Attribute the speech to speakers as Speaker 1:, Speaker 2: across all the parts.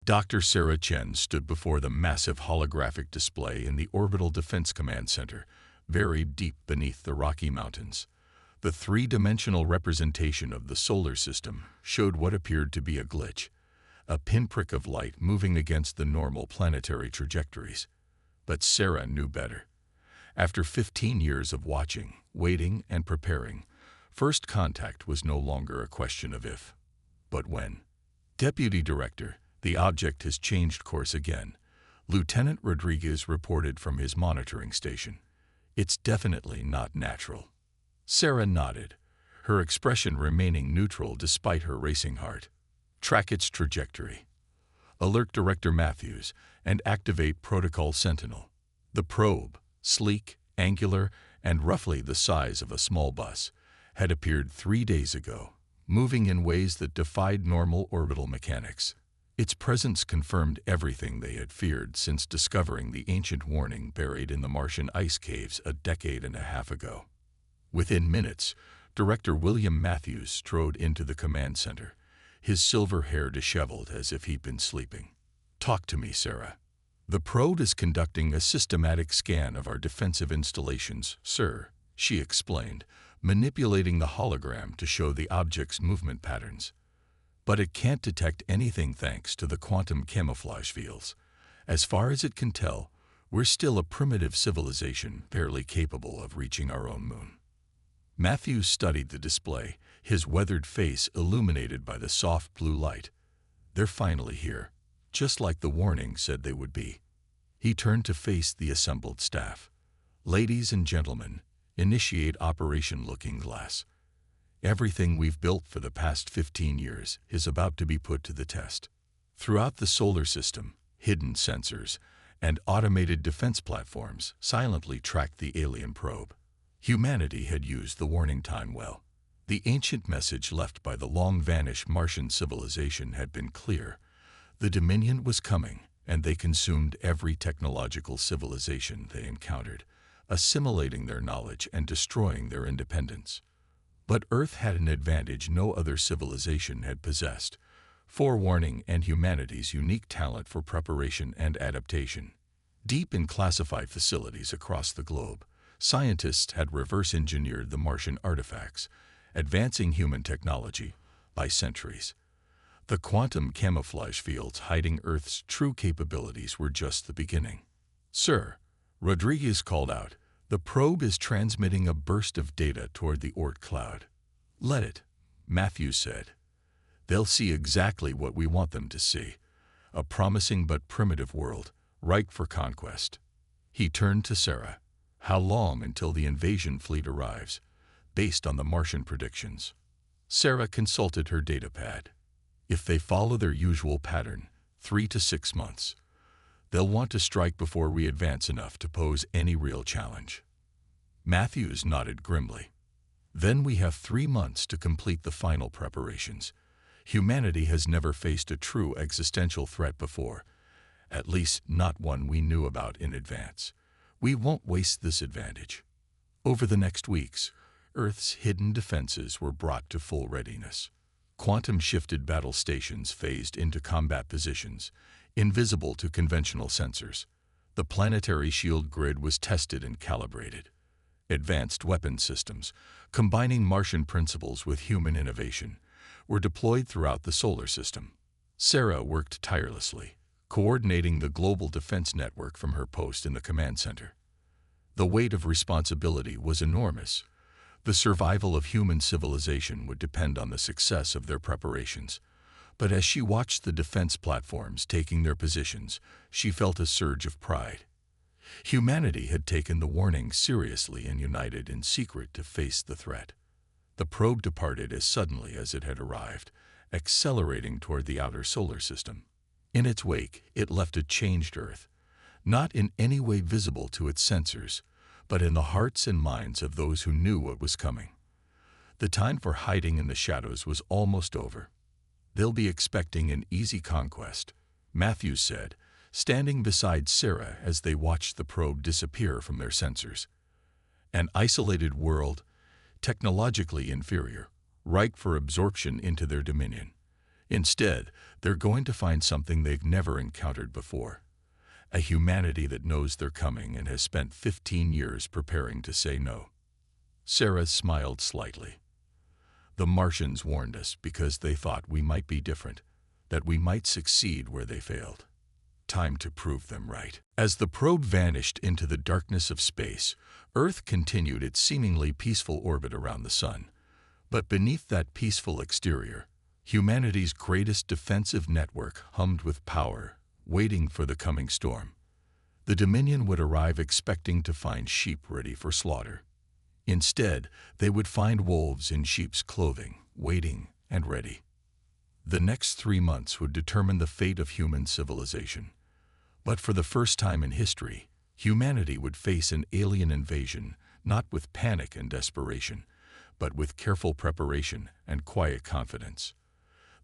Speaker 1: Dr. Sarah Chen stood before the massive holographic display in the Orbital Defense Command Center, buried deep beneath the Rocky Mountains. The three-dimensional representation of the solar system showed what appeared to be a glitch, a pinprick of light moving against the normal planetary trajectories. But Sarah knew better. After 15 years of watching, waiting, and preparing, first contact was no longer a question of if, but when. Deputy Director, the object has changed course again. Lieutenant Rodriguez reported from his monitoring station. It's definitely not natural. Sarah nodded, her expression remaining neutral despite her racing heart. Track its trajectory. Alert Director Matthews and activate Protocol Sentinel. The probe, sleek, angular, and roughly the size of a small bus, had appeared 3 days ago, moving in ways that defied normal orbital mechanics. Its presence confirmed everything they had feared since discovering the ancient warning buried in the Martian ice caves a decade and a half ago. Within minutes, Director William Matthews strode into the command center, his silver hair disheveled as if he'd been sleeping. "Talk to me, Sarah." "The probe is conducting a systematic scan of our defensive installations, sir," she explained, manipulating the hologram to show the object's movement patterns. "But it can't detect anything thanks to the quantum camouflage fields. As far as it can tell, we're still a primitive civilization barely capable of reaching our own moon." Matthews studied the display, his weathered face illuminated by the soft blue light. "They're finally here, just like the warning said they would be." He turned to face the assembled staff. "Ladies and gentlemen, initiate Operation Looking Glass. Everything we've built for the past 15 years is about to be put to the test." Throughout the solar system, hidden sensors and automated defense platforms silently tracked the alien probe. Humanity had used the warning time well. The ancient message left by the long-vanished Martian civilization had been clear. The Dominion was coming, and they consumed every technological civilization they encountered, assimilating their knowledge and destroying their independence. But Earth had an advantage no other civilization had possessed: forewarning and humanity's unique talent for preparation and adaptation. Deep in classified facilities across the globe, scientists had reverse-engineered the Martian artifacts, advancing human technology by centuries. The quantum camouflage fields hiding Earth's true capabilities were just the beginning. "Sir," Rodriguez called out, "the probe is transmitting a burst of data toward the Oort cloud." "Let it," Matthews said. "They'll see exactly what we want them to see, a promising but primitive world, ripe for conquest." He turned to Sarah. "How long until the invasion fleet arrives, based on the Martian predictions?" Sarah consulted her datapad. "If they follow their usual pattern, 3 to 6 months. They'll want to strike before we advance enough to pose any real challenge." Matthews nodded grimly. "Then we have 3 months to complete the final preparations. Humanity has never faced a true existential threat before, at least not one we knew about in advance. We won't waste this advantage." Over the next weeks, Earth's hidden defenses were brought to full readiness. Quantum-shifted battle stations phased into combat positions, invisible to conventional sensors. The planetary shield grid was tested and calibrated. Advanced weapon systems, combining Martian principles with human innovation, were deployed throughout the solar system. Sarah worked tirelessly, coordinating the global defense network from her post in the command center. The weight of responsibility was enormous. The survival of human civilization would depend on the success of their preparations. But as she watched the defense platforms taking their positions, she felt a surge of pride. Humanity had taken the warning seriously and united in secret to face the threat. The probe departed as suddenly as it had arrived, accelerating toward the outer solar system. In its wake, it left a changed Earth, not in any way visible to its sensors, but in the hearts and minds of those who knew what was coming. The time for hiding in the shadows was almost over. "They'll be expecting an easy conquest," Matthews said, standing beside Sarah as they watched the probe disappear from their sensors. "An isolated world, technologically inferior, ripe for absorption into their dominion. Instead, they're going to find something they've never encountered before. A humanity that knows they're coming and has spent 15 years preparing to say no. Sarah smiled slightly. The Martians warned us because they thought we might be different, that we might succeed where they failed. Time to prove them right. As the probe vanished into the darkness of space, Earth continued its seemingly peaceful orbit around the sun. But beneath that peaceful exterior, humanity's greatest defensive network hummed with power, waiting for the coming storm. The Dominion would arrive expecting to find sheep ready for slaughter. Instead, they would find wolves in sheep's clothing, waiting and ready. The next 3 months would determine the fate of human civilization. But for the first time in history, humanity would face an alien invasion, not with panic and desperation, but with careful preparation and quiet confidence.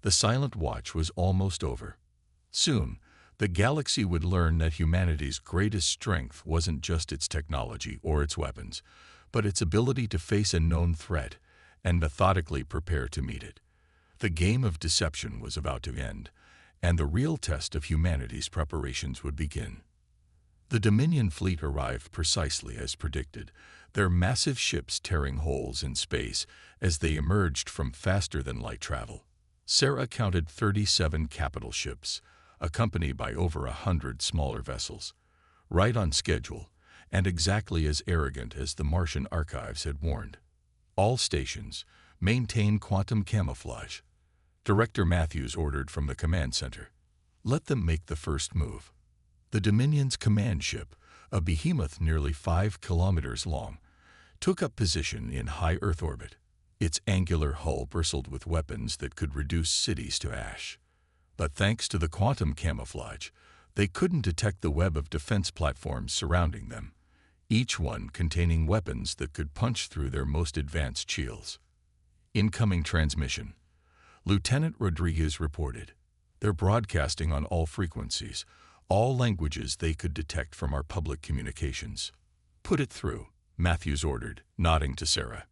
Speaker 1: The silent watch was almost over. Soon, the galaxy would learn that humanity's greatest strength wasn't just its technology or its weapons, but its ability to face a known threat and methodically prepare to meet it. The game of deception was about to end, and the real test of humanity's preparations would begin. The Dominion fleet arrived precisely as predicted, their massive ships tearing holes in space as they emerged from faster-than-light travel. Sarah counted 37 capital ships, accompanied by over 100 smaller vessels, right on schedule and exactly as arrogant as the Martian archives had warned. All stations maintain quantum camouflage. Director Matthews ordered from the command center. Let them make the first move. The Dominion's command ship, a behemoth nearly 5 kilometers long, took up position in high Earth orbit. Its angular hull bristled with weapons that could reduce cities to ash. But thanks to the quantum camouflage, they couldn't detect the web of defense platforms surrounding them, each one containing weapons that could punch through their most advanced shields. Incoming transmission. Lieutenant Rodriguez reported. They're broadcasting on all frequencies, all languages they could detect from our public communications. Put it through, Matthews ordered, nodding to Sarah.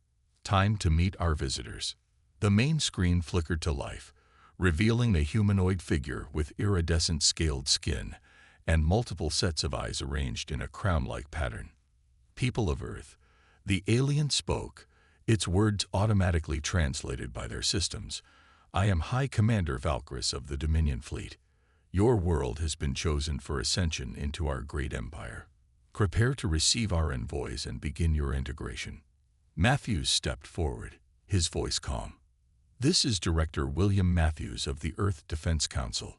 Speaker 1: Time to meet our visitors. The main screen flickered to life, revealing a humanoid figure with iridescent scaled skin and multiple sets of eyes arranged in a crown-like pattern. People of Earth. The alien spoke, its words automatically translated by their systems. I am High Commander Valkyris of the Dominion Fleet. Your world has been chosen for ascension into our great empire. Prepare to receive our envoys and begin your integration. Matthews stepped forward, his voice calm. This is Director William Matthews of the Earth Defense Council.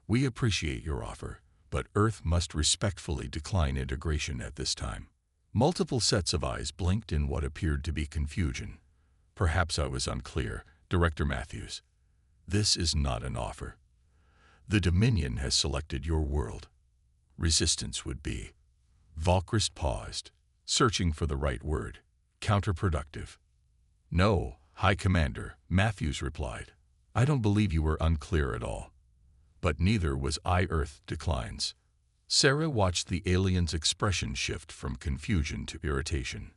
Speaker 1: We appreciate your offer, but Earth must respectfully decline integration at this time. Multiple sets of eyes blinked in what appeared to be confusion. Perhaps I was unclear, Director Matthews. This is not an offer. The Dominion has selected your world. Resistance would be. Valkyris paused, searching for the right word. Counterproductive. No, High Commander, Matthews replied. I don't believe you were unclear at all. But neither was I. Earth declines. Sarah watched the alien's expression shift from confusion to irritation.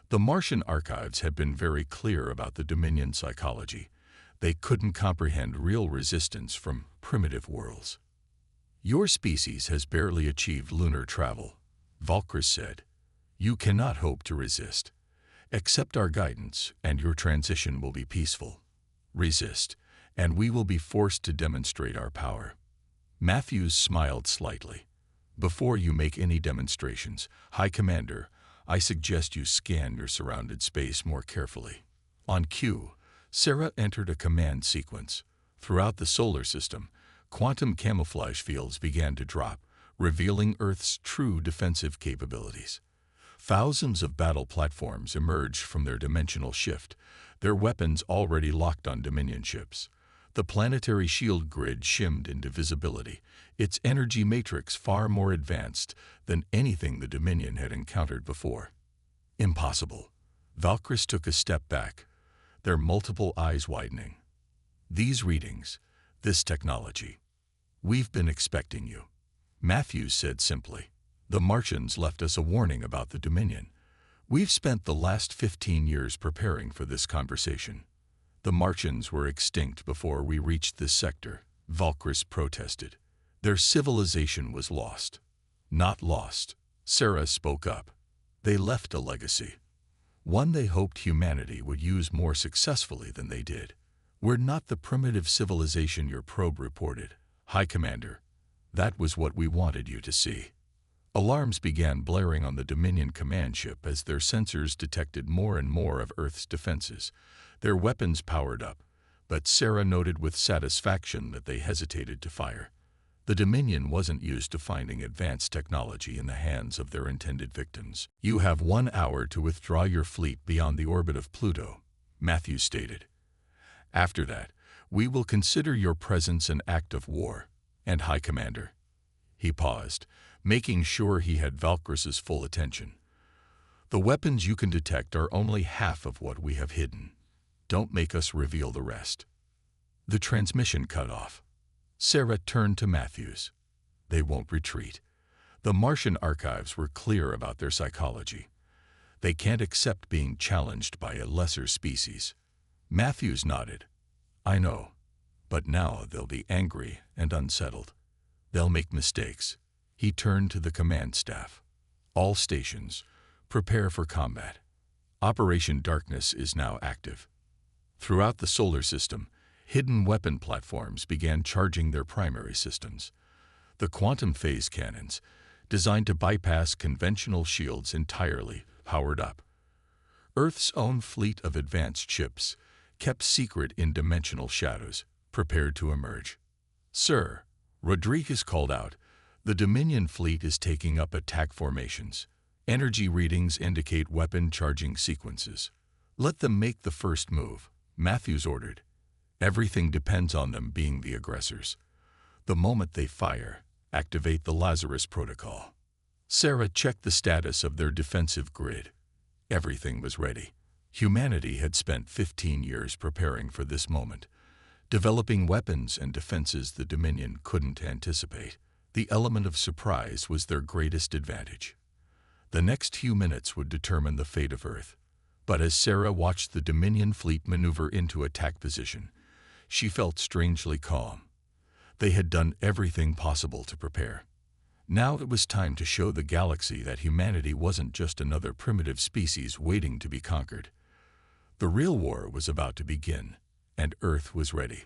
Speaker 1: The Martian archives had been very clear about the Dominion psychology. They couldn't comprehend real resistance from primitive worlds. Your species has barely achieved lunar travel, Valkyris said. You cannot hope to resist. Accept our guidance, and your transition will be peaceful. Resist, and we will be forced to demonstrate our power. Matthews smiled slightly. Before you make any demonstrations, High Commander, I suggest you scan your surrounded space more carefully. On cue, Sarah entered a command sequence. Throughout the solar system, quantum camouflage fields began to drop, revealing Earth's true defensive capabilities. Thousands of battle platforms emerged from their dimensional shift, their weapons already locked on Dominion ships. The planetary shield grid shimmed into visibility, its energy matrix far more advanced than anything the Dominion had encountered before. Impossible. Valkyris took a step back, their multiple eyes widening. These readings, this technology. We've been expecting you. Matthews said simply. The Martians left us a warning about the Dominion. We've spent the last 15 years preparing for this conversation. The Martians were extinct before we reached this sector, Valkyries protested. Their civilization was lost. Not lost, Sarah spoke up. They left a legacy. One they hoped humanity would use more successfully than they did. We're not the primitive civilization your probe reported, High Commander. That was what we wanted you to see. Alarms began blaring on the Dominion command ship as their sensors detected more and more of Earth's defenses. Their weapons powered up, but Sarah noted with satisfaction that they hesitated to fire. The Dominion wasn't used to finding advanced technology in the hands of their intended victims. You have 1 hour to withdraw your fleet beyond the orbit of Pluto, Matthews stated. After that, we will consider your presence an act of war, and High Commander. He paused, making sure he had Valkyries' full attention. The weapons you can detect are only half of what we have hidden. Don't make us reveal the rest. The transmission cut off. Sarah turned to Matthews. They won't retreat. The Martian archives were clear about their psychology. They can't accept being challenged by a lesser species. Matthews nodded. I know, but now they'll be angry and unsettled. They'll make mistakes. He turned to the command staff. All stations, prepare for combat. Operation Darkness is now active. Throughout the solar system, hidden weapon platforms began charging their primary systems. The quantum phase cannons, designed to bypass conventional shields entirely, powered up. Earth's own fleet of advanced ships, kept secret in dimensional shadows, prepared to emerge. Sir, Rodriguez called out, the Dominion fleet is taking up attack formations. Energy readings indicate weapon charging sequences. Let them make the first move, Matthews ordered. Everything depends on them being the aggressors. The moment they fire, activate the Lazarus protocol. Sarah checked the status of their defensive grid. Everything was ready. Humanity had spent 15 years preparing for this moment, developing weapons and defenses the Dominion couldn't anticipate. The element of surprise was their greatest advantage. The next few minutes would determine the fate of Earth. But as Sarah watched the Dominion fleet maneuver into attack position, she felt strangely calm. They had done everything possible to prepare. Now it was time to show the galaxy that humanity wasn't just another primitive species waiting to be conquered. The real war was about to begin, and Earth was ready.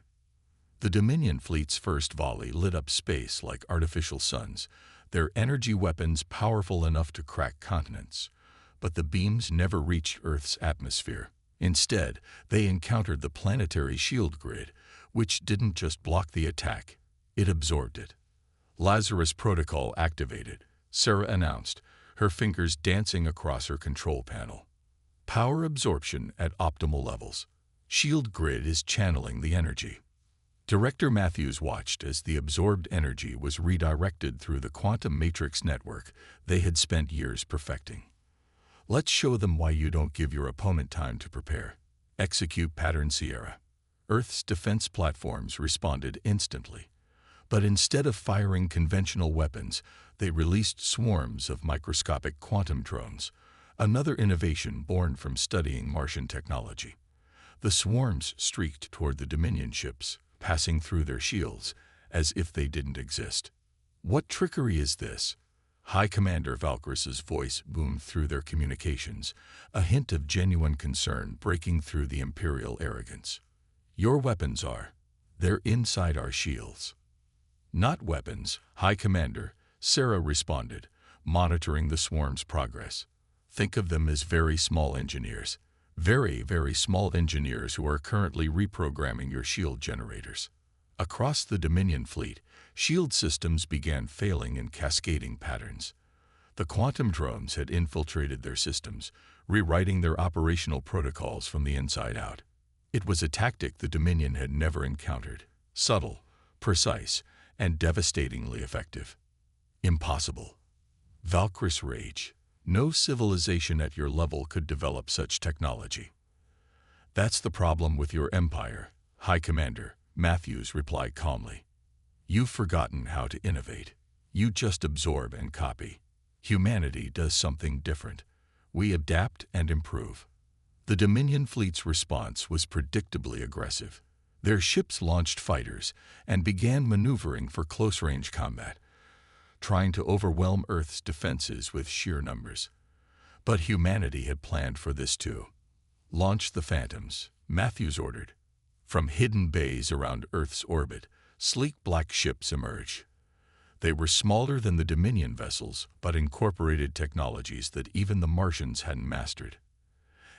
Speaker 1: The Dominion fleet's first volley lit up space like artificial suns, their energy weapons powerful enough to crack continents. But the beams never reached Earth's atmosphere. Instead, they encountered the planetary shield grid, which didn't just block the attack, it absorbed it. Lazarus protocol activated, Sarah announced, her fingers dancing across her control panel. Power absorption at optimal levels. Shield grid is channeling the energy. Director Matthews watched as the absorbed energy was redirected through the quantum matrix network they had spent years perfecting. Let's show them why you don't give your opponent time to prepare. Execute Pattern Sierra. Earth's defense platforms responded instantly. But instead of firing conventional weapons, they released swarms of microscopic quantum drones, another innovation born from studying Martian technology. The swarms streaked toward the Dominion ships, passing through their shields, as if they didn't exist. What trickery is this? High Commander Valkyries' voice boomed through their communications, a hint of genuine concern breaking through the Imperial arrogance. Your weapons they're inside our shields. Not weapons, High Commander, Sarah responded, monitoring the swarm's progress. Think of them as very small engineers. Very, very small engineers who are currently reprogramming your shield generators. Across the Dominion fleet, shield systems began failing in cascading patterns. The quantum drones had infiltrated their systems, rewriting their operational protocols from the inside out. It was a tactic the Dominion had never encountered. Subtle, precise, and devastatingly effective. Impossible. Valkyries rage. No civilization at your level could develop such technology. That's the problem with your empire, High Commander, Matthews replied calmly. You've forgotten how to innovate. You just absorb and copy. Humanity does something different. We adapt and improve. The Dominion fleet's response was predictably aggressive. Their ships launched fighters and began maneuvering for close-range combat, trying to overwhelm Earth's defenses with sheer numbers. But humanity had planned for this too. "Launch the Phantoms," Matthews ordered. From hidden bays around Earth's orbit, sleek black ships emerged. They were smaller than the Dominion vessels, but incorporated technologies that even the Martians hadn't mastered.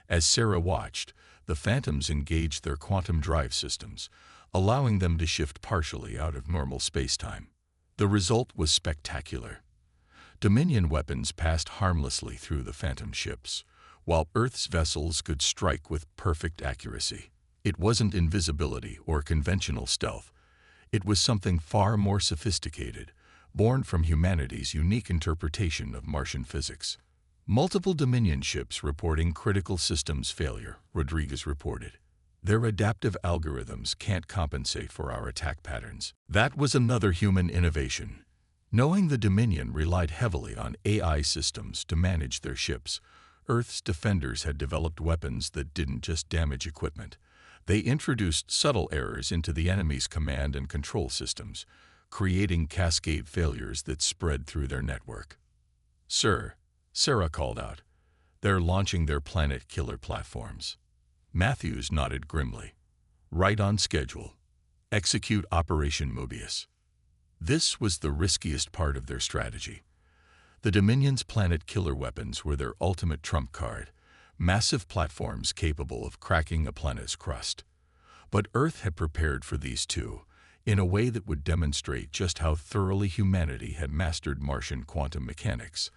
Speaker 1: As Sarah watched, the Phantoms engaged their quantum drive systems, allowing them to shift partially out of normal spacetime. The result was spectacular. Dominion weapons passed harmlessly through the Phantom ships, while Earth's vessels could strike with perfect accuracy. It wasn't invisibility or conventional stealth. It was something far more sophisticated, born from humanity's unique interpretation of Martian physics. "Multiple Dominion ships reporting critical systems failure," Rodriguez reported. "Their adaptive algorithms can't compensate for our attack patterns." That was another human innovation. Knowing the Dominion relied heavily on AI systems to manage their ships, Earth's defenders had developed weapons that didn't just damage equipment. They introduced subtle errors into the enemy's command and control systems, creating cascade failures that spread through their network. "Sir," Sarah called out, "they're launching their planet killer platforms." Matthews nodded grimly. "Right on schedule. Execute Operation Mobius." This was the riskiest part of their strategy. The Dominion's planet killer weapons were their ultimate trump card, massive platforms capable of cracking a planet's crust. But Earth had prepared for these too, in a way that would demonstrate just how thoroughly humanity had mastered Martian quantum mechanics.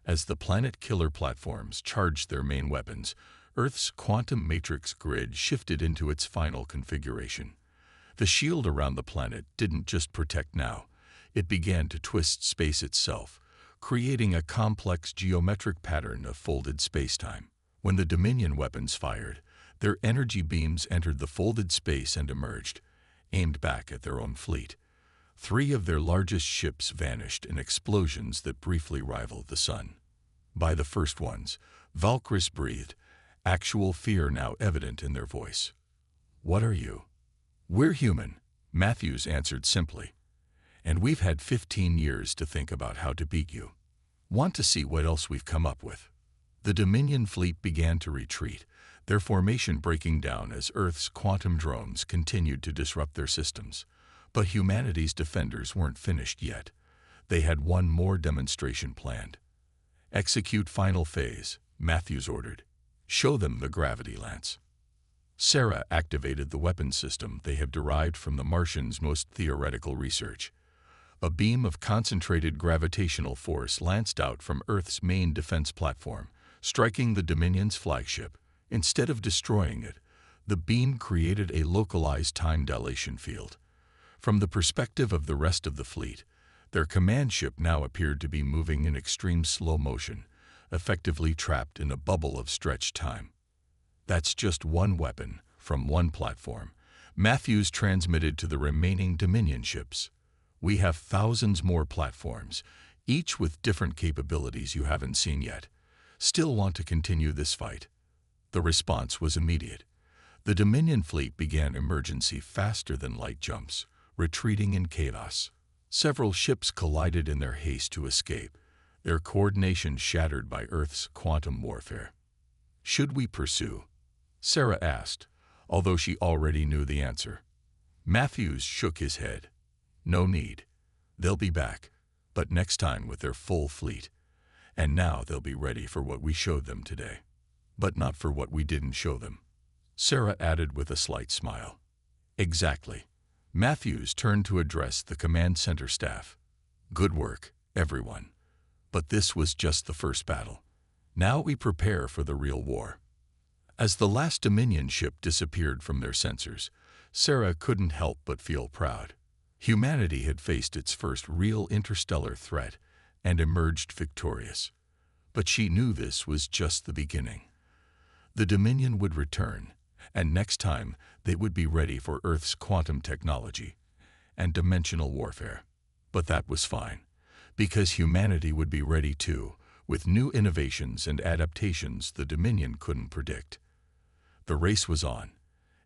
Speaker 1: As the planet killer platforms charged their main weapons, Earth's quantum matrix grid shifted into its final configuration. The shield around the planet didn't just protect now, it began to twist space itself, creating a complex geometric pattern of folded spacetime. When the Dominion weapons fired, their energy beams entered the folded space and emerged, aimed back at their own fleet. 3 of their largest ships vanished in explosions that briefly rivaled the sun. By the first ones, Valkyries breathed, actual fear now evident in their voice. "What are you?" "We're human," Matthews answered simply. "And we've had 15 years to think about how to beat you. Want to see what else we've come up with?" The Dominion fleet began to retreat, their formation breaking down as Earth's quantum drones continued to disrupt their systems. But humanity's defenders weren't finished yet. They had one more demonstration planned. "Execute final phase," Matthews ordered. "Show them the gravity lance." Sarah activated the weapon system they had derived from the Martians' most theoretical research. A beam of concentrated gravitational force lanced out from Earth's main defense platform, striking the Dominion's flagship. Instead of destroying it, the beam created a localized time dilation field. From the perspective of the rest of the fleet, their command ship now appeared to be moving in extreme slow motion, effectively trapped in a bubble of stretched time. "That's just one weapon, from one platform," Matthews transmitted to the remaining Dominion ships. "We have thousands more platforms, each with different capabilities you haven't seen yet. Still want to continue this fight?" The response was immediate. The Dominion fleet began emergency faster than light jumps, retreating in chaos. Several ships collided in their haste to escape, their coordination shattered by Earth's quantum warfare. "Should we pursue?" Sarah asked, although she already knew the answer. Matthews shook his head. "No need. They'll be back, but next time with their full fleet. And now they'll be ready for what we showed them today. But not for what we didn't show them." Sarah added with a slight smile. "Exactly." Matthews turned to address the command center staff. "Good work, everyone. But this was just the first battle. Now we prepare for the real war." As the last Dominion ship disappeared from their sensors, Sarah couldn't help but feel proud. Humanity had faced its first real interstellar threat and emerged victorious. But she knew this was just the beginning. The Dominion would return, and next time they would be ready for Earth's quantum technology and dimensional warfare. But that was fine, because humanity would be ready too, with new innovations and adaptations the Dominion couldn't predict. The race was on,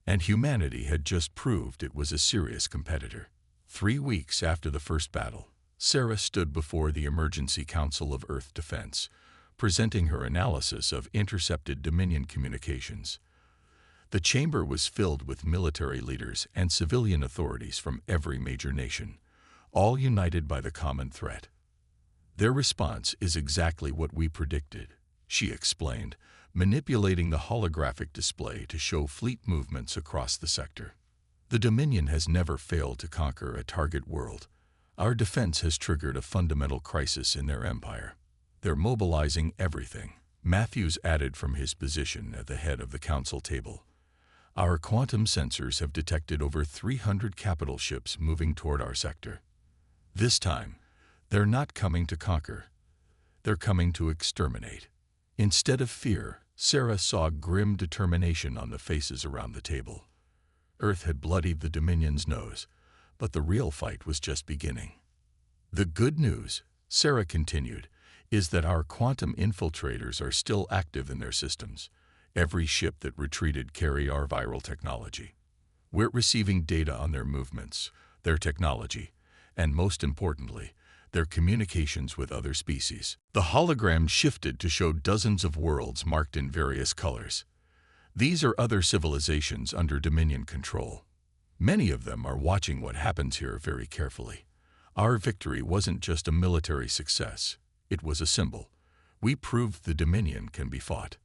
Speaker 1: and humanity had just proved it was a serious competitor. 3 weeks after the first battle, Sarah stood before the Emergency Council of Earth Defense, presenting her analysis of intercepted Dominion communications. The chamber was filled with military leaders and civilian authorities from every major nation, all united by the common threat. Their response is exactly what we predicted, she explained, manipulating the holographic display to show fleet movements across the sector. The Dominion has never failed to conquer a target world. Our defense has triggered a fundamental crisis in their empire. They're mobilizing everything, Matthews added from his position at the head of the council table. Our quantum sensors have detected over 300 capital ships moving toward our sector. This time, they're not coming to conquer. They're coming to exterminate. Instead of fear, Sarah saw grim determination on the faces around the table. Earth had bloodied the Dominion's nose, but the real fight was just beginning. The good news, Sarah continued, is that our quantum infiltrators are still active in their systems. Every ship that retreated carried our viral technology. We're receiving data on their movements, their technology, and most importantly, their communications with other species. The hologram shifted to show dozens of worlds marked in various colors. These are other civilizations under Dominion control. Many of them are watching what happens here very carefully. Our victory wasn't just a military success. It was a symbol. We proved the Dominion can be fought.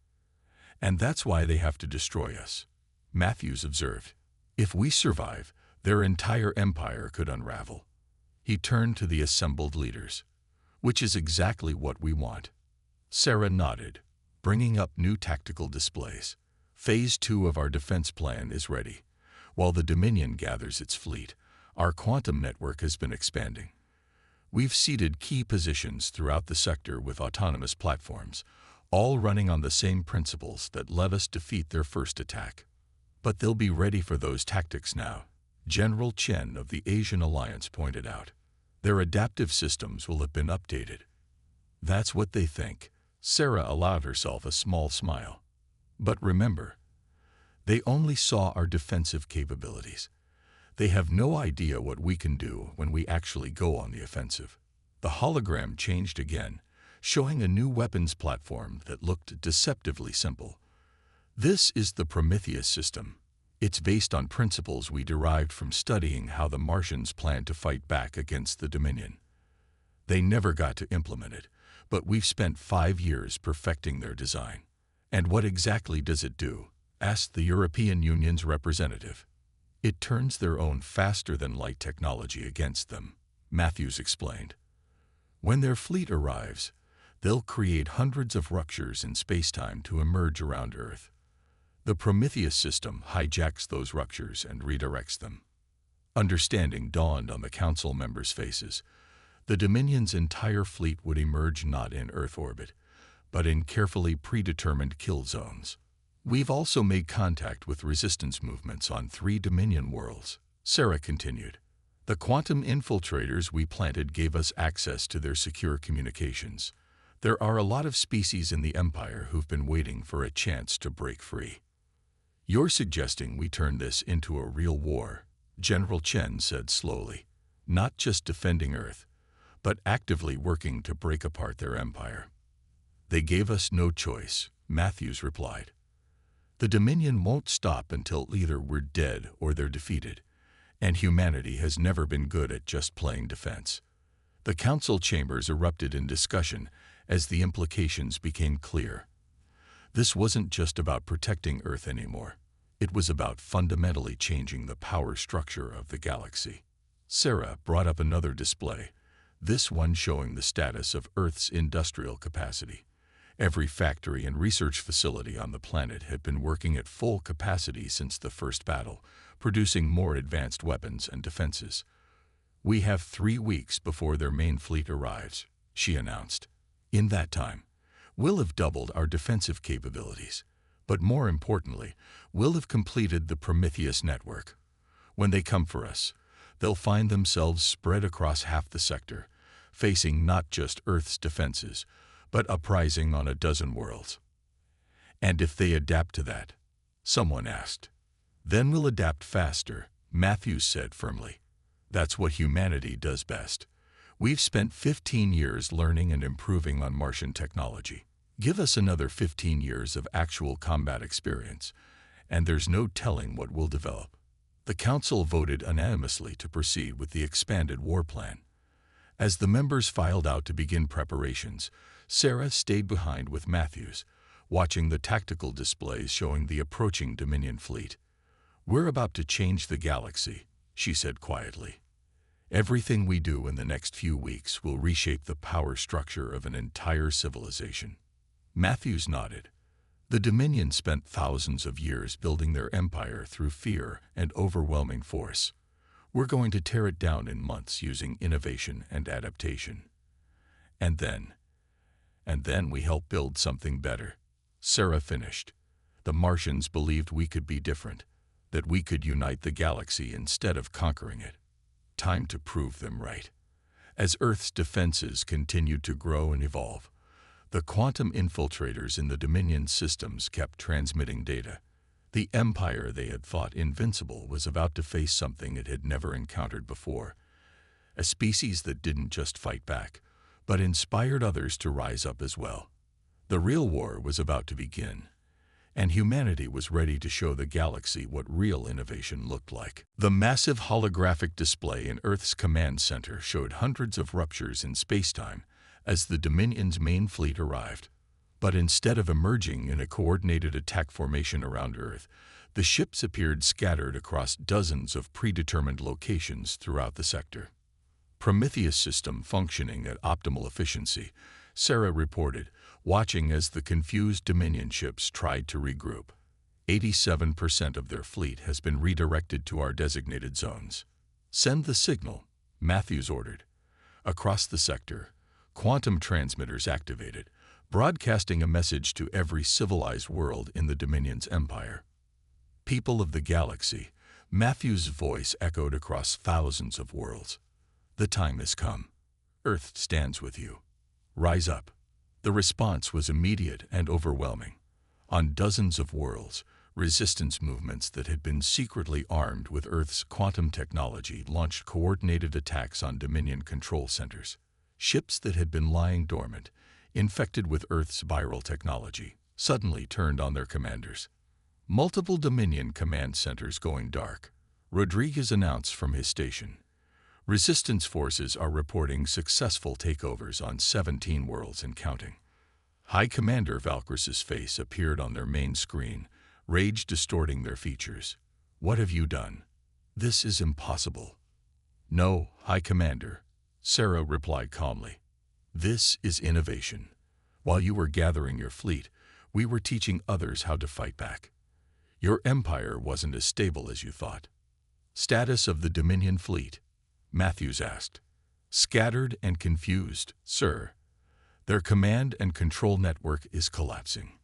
Speaker 1: And that's why they have to destroy us, Matthews observed. If we survive, their entire empire could unravel. He turned to the assembled leaders. Which is exactly what we want. Sarah nodded, bringing up new tactical displays. Phase 2 of our defense plan is ready. While the Dominion gathers its fleet, our quantum network has been expanding. We've seeded key positions throughout the sector with autonomous platforms, all running on the same principles that let us defeat their first attack. But they'll be ready for those tactics now, General Chen of the Asian Alliance pointed out. Their adaptive systems will have been updated. That's what they think. Sarah allowed herself a small smile. But remember, they only saw our defensive capabilities. They have no idea what we can do when we actually go on the offensive. The hologram changed again, showing a new weapons platform that looked deceptively simple. This is the Prometheus system. It's based on principles we derived from studying how the Martians planned to fight back against the Dominion. They never got to implement it, but we've spent 5 years perfecting their design. And what exactly does it do? Asked the European Union's representative. It turns their own faster-than-light technology against them, Matthews explained. When their fleet arrives, they'll create hundreds of ruptures in space-time to emerge around Earth. The Prometheus system hijacks those ruptures and redirects them. Understanding dawned on the council members' faces. The Dominion's entire fleet would emerge not in Earth orbit, but in carefully predetermined kill zones. We've also made contact with resistance movements on 3 Dominion worlds, Sarah continued. The quantum infiltrators we planted gave us access to their secure communications. There are a lot of species in the Empire who've been waiting for a chance to break free. You're suggesting we turn this into a real war, General Chen said slowly. Not just defending Earth, but actively working to break apart their empire. They gave us no choice, Matthews replied. The Dominion won't stop until either we're dead or they're defeated, and humanity has never been good at just playing defense. The council chambers erupted in discussion as the implications became clear. This wasn't just about protecting Earth anymore. It was about fundamentally changing the power structure of the galaxy. Sarah brought up another display, this one showing the status of Earth's industrial capacity. Every factory and research facility on the planet had been working at full capacity since the first battle, producing more advanced weapons and defenses. We have 3 weeks before their main fleet arrives, she announced. In that time, we'll have doubled our defensive capabilities. But more importantly, we'll have completed the Prometheus network. When they come for us, they'll find themselves spread across half the sector, facing not just Earth's defenses, but uprising on a dozen worlds. And if they adapt to that, someone asked. Then we'll adapt faster, Matthews said firmly. That's what humanity does best. We've spent 15 years learning and improving on Martian technology. Give us another 15 years of actual combat experience, and there's no telling what we'll develop. The Council voted unanimously to proceed with the expanded war plan. As the members filed out to begin preparations, Sarah stayed behind with Matthews, watching the tactical displays showing the approaching Dominion fleet. "We're about to change the galaxy," she said quietly. "Everything we do in the next few weeks will reshape the power structure of an entire civilization." Matthews nodded. The Dominion spent thousands of years building their empire through fear and overwhelming force. We're going to tear it down in months using innovation and adaptation. And then we help build something better. Sarah finished. The Martians believed we could be different, that we could unite the galaxy instead of conquering it. Time to prove them right. As Earth's defenses continued to grow and evolve, the quantum infiltrators in the Dominion systems kept transmitting data. The empire they had thought invincible was about to face something it had never encountered before. A species that didn't just fight back, but inspired others to rise up as well. The real war was about to begin, and humanity was ready to show the galaxy what real innovation looked like. The massive holographic display in Earth's command center showed hundreds of ruptures in spacetime as the Dominion's main fleet arrived. But instead of emerging in a coordinated attack formation around Earth, the ships appeared scattered across dozens of predetermined locations throughout the sector. Prometheus system functioning at optimal efficiency, Sarah reported, watching as the confused Dominion ships tried to regroup. 87% of their fleet has been redirected to our designated zones. "Send the signal," Matthews ordered. Across the sector, quantum transmitters activated, broadcasting a message to every civilized world in the Dominion's empire. "People of the galaxy," Matthews' voice echoed across thousands of worlds. "The time has come. Earth stands with you. Rise up." The response was immediate and overwhelming. On dozens of worlds, resistance movements that had been secretly armed with Earth's quantum technology launched coordinated attacks on Dominion control centers. Ships that had been lying dormant, infected with Earth's viral technology, suddenly turned on their commanders. Multiple Dominion command centers going dark, Rodriguez announced from his station. Resistance forces are reporting successful takeovers on 17 worlds and counting. High Commander Valkrys's face appeared on their main screen, rage distorting their features. "What have you done? This is impossible." "No, High Commander," Sarah replied calmly. "This is innovation. While you were gathering your fleet, we were teaching others how to fight back. Your empire wasn't as stable as you thought." "Status of the Dominion fleet?" Matthews asked. "Scattered and confused, sir. Their command and control network is collapsing.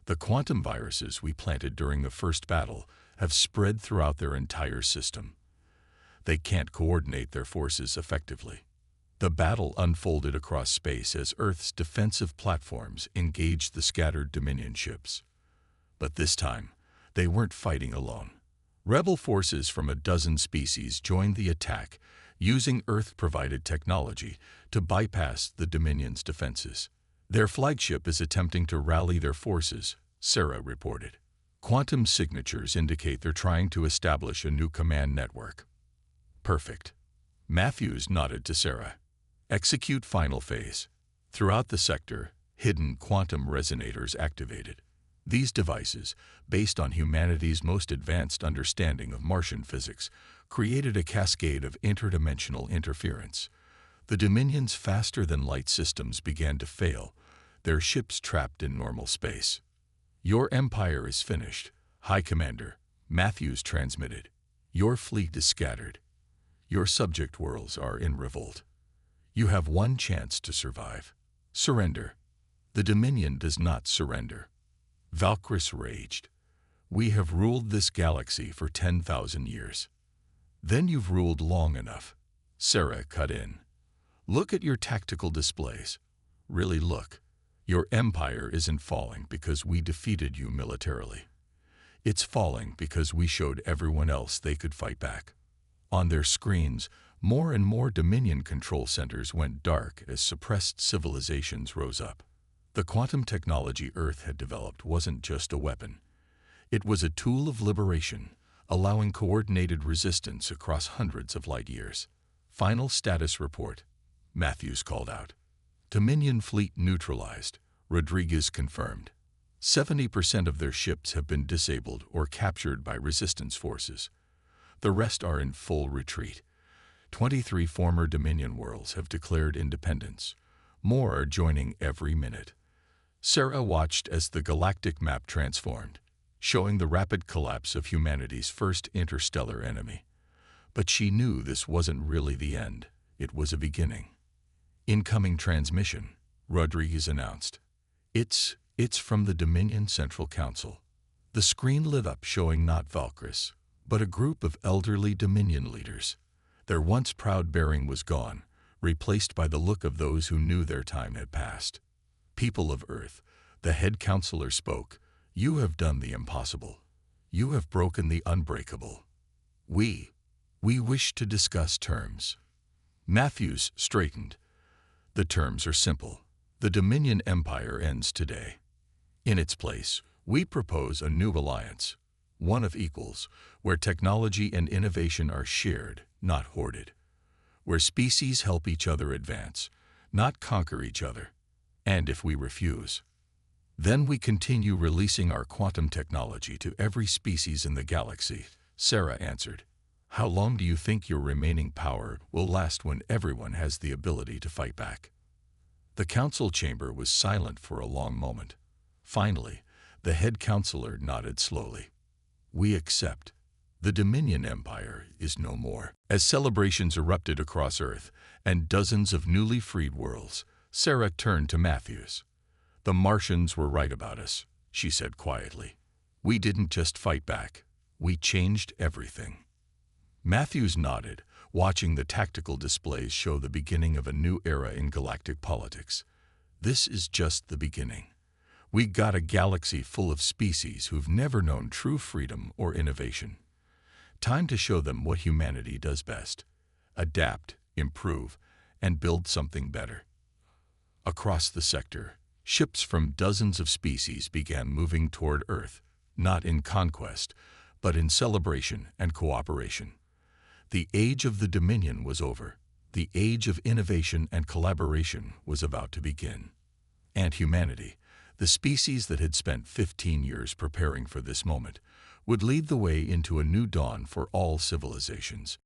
Speaker 1: The quantum viruses we planted during the first battle have spread throughout their entire system. They can't coordinate their forces effectively." The battle unfolded across space as Earth's defensive platforms engaged the scattered Dominion ships. But this time, they weren't fighting alone. Rebel forces from a dozen species joined the attack, using Earth-provided technology to bypass the Dominion's defenses. "Their flagship is attempting to rally their forces," Sarah reported. "Quantum signatures indicate they're trying to establish a new command network." "Perfect." Matthews nodded to Sarah. "Execute final phase." Throughout the sector, hidden quantum resonators activated. These devices, based on humanity's most advanced understanding of Martian physics, created a cascade of interdimensional interference. The Dominion's faster-than-light systems began to fail, their ships trapped in normal space. "Your empire is finished, High Commander," Matthews transmitted. "Your fleet is scattered. Your subject worlds are in revolt. You have one chance to survive. Surrender." "The Dominion does not surrender." Valkrys raged. "We have ruled this galaxy for 10,000 years. "Then you've ruled long enough," Sarah cut in. "Look at your tactical displays. Really look. Your empire isn't falling because we defeated you militarily. It's falling because we showed everyone else they could fight back. On their screens, more and more Dominion control centers went dark as suppressed civilizations rose up. The quantum technology Earth had developed wasn't just a weapon. It was a tool of liberation, allowing coordinated resistance across hundreds of light years. Final status report, Matthews called out. Dominion fleet neutralized, Rodriguez confirmed. 70% of their ships have been disabled or captured by resistance forces. The rest are in full retreat. 23 former Dominion worlds have declared independence. More are joining every minute. Sarah watched as the galactic map transformed, showing the rapid collapse of humanity's first interstellar enemy. But she knew this wasn't really the end. It was a beginning. Incoming transmission, Rodriguez announced. It's from the Dominion Central Council. The screen lit up showing not Valkyries, but a group of elderly Dominion leaders. Their once proud bearing was gone, replaced by the look of those who knew their time had passed. People of Earth, the head counselor spoke, you have done the impossible. You have broken the unbreakable. We wish to discuss terms. Matthews straightened. The terms are simple. The Dominion Empire ends today. In its place, we propose a new alliance, one of equals, where technology and innovation are shared, not hoarded. Where species help each other advance, not conquer each other. And if we refuse, then we continue releasing our quantum technology to every species in the galaxy, Sarah answered. How long do you think your remaining power will last when everyone has the ability to fight back? The council chamber was silent for a long moment. Finally, the head counselor nodded slowly. We accept. The Dominion Empire is no more. As celebrations erupted across Earth and dozens of newly freed worlds, Sarah turned to Matthews. The Martians were right about us, she said quietly. We didn't just fight back. We changed everything. Matthews nodded, watching the tactical displays show the beginning of a new era in galactic politics. This is just the beginning. We got a galaxy full of species who've never known true freedom or innovation. Time to show them what humanity does best. Adapt, improve, and build something better. Across the sector, ships from dozens of species began moving toward Earth, not in conquest, but in celebration and cooperation. The age of the Dominion was over. The age of innovation and collaboration was about to begin. And humanity, the species that had spent 15 years preparing for this moment, would lead the way into a new dawn for all civilizations.